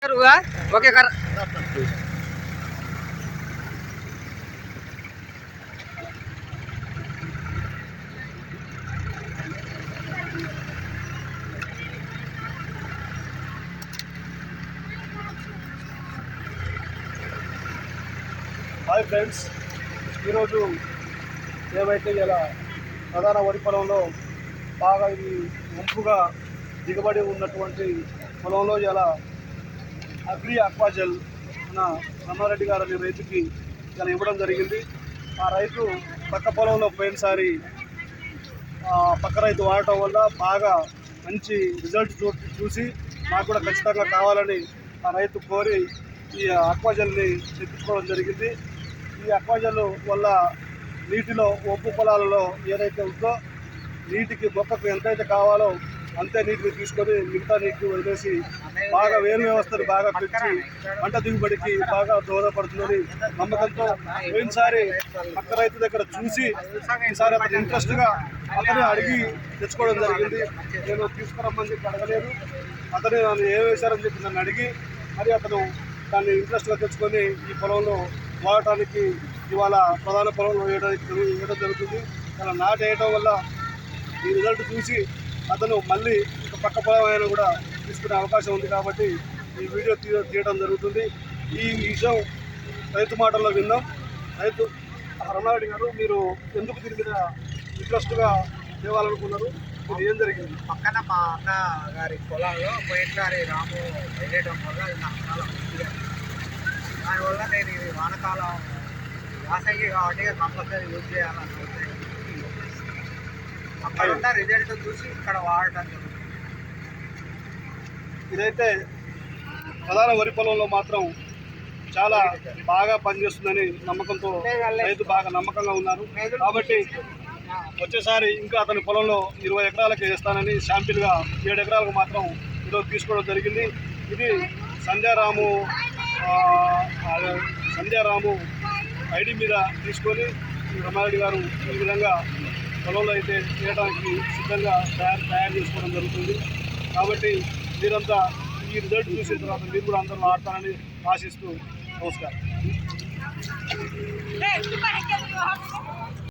Okay hi friends, ఈరోజు ఏవైతే ఇలా ప్రధాన వరి పొలంలో బాగా ఇది వంపుగా దిగబడి ఉన్నటువంటి పొలంలో ఇలా అగ్రి అక్వాజెల్ మన రమారెడ్డి గారు అనే రైతుకి ఇలా ఇవ్వడం జరిగింది. ఆ రైతు పక్క పొలంలో పోయినసారి పక్క రైతు వాడటం వల్ల బాగా మంచి రిజల్ట్ చూసి నాకు కూడా ఖచ్చితంగా కావాలని ఆ రైతు కోరి ఈ అక్వాజెల్ని తెప్పించుకోవడం జరిగింది. ఈ అక్వాజెల్ వల్ల నీటిలో ఒప్పు పొలాలలో ఏదైతే ఉందో నీటికి మొక్కకు ఎంతైతే కావాలో అంతే నీటిని తీసుకొని మిగతా నీటిని వదిలేసి బాగా వేరు వ్యవస్థను బాగా పెంచి పంట దిగుబడికి బాగా దోహదపడుతుందని నమ్మకంతో పోయినసారి పక్క రైతు దగ్గర చూసి ఈసారి అతను ఇంట్రెస్ట్గా అతనే అడిగి తెచ్చుకోవడం జరిగింది. నేను తీసుకురమ్మని చెప్పి అడగలేదు, అతనే నన్ను ఏ వేశారని చెప్పి నన్ను అడిగి మరి అతను దాన్ని ఇంట్రెస్ట్గా తెచ్చుకొని ఈ పొలంలో వాడటానికి ఇవాళ ప్రధాన పొలంలో వేయడం జరుగుతుంది. అలా నాటు వేయడం వల్ల ఈ రిజల్ట్ చూసి అతను మళ్ళీ ఒక పక్క పొలం అయినా కూడా తీసుకునే అవకాశం ఉంది కాబట్టి ఈ వీడియో తీయడం జరుగుతుంది. ఈ విషయం రైతు మాటల్లో విన్నాం. రైతు రమారెడ్డి గారు, మీరు ఎందుకు దీని మీద ఇంట్రెస్ట్గా తేవాలనుకున్నారు? ఇది ఏం జరిగింది? పక్కన మా అన్న గారి పొలంలో పోయినసారి రాము వెళ్ళడం వల్ల నష్టాలు దానివల్ల నేను ఇది వానకాలం యాసంగి కాబట్టి కంపల్సరీ యూజ్ చేయాలని అక్కడ రిజల్ట్ చూసి ఇక్కడ వాడటం జరుగుతుంది. ఇదైతే ప్రధాన వరి పొలంలో మాత్రం చాలా బాగా పనిచేస్తుందని నమ్మకంతో రైతు బాగా నమ్మకంగా ఉన్నారు. కాబట్టి వచ్చేసారి ఇంకా అతని పొలంలో 20 ఎకరాలకి వేస్తానని శాంపిల్గా 7 ఎకరాలకు మాత్రం ఈరోజు తీసుకోవడం జరిగింది. ఇది సంధ్యారాము ఐడి మీద తీసుకొని రమారెడ్డి గారు ఈ విధంగా పొలంలో అయితే చేయడానికి సిద్ధంగా తయారు చేసుకోవడం జరుగుతుంది. కాబట్టి మీరంతా ఈ రిజల్ట్ చూసిన తర్వాత మీరు కూడా అందరూ ఆడతారని ఆశిస్తూ నమస్కారం.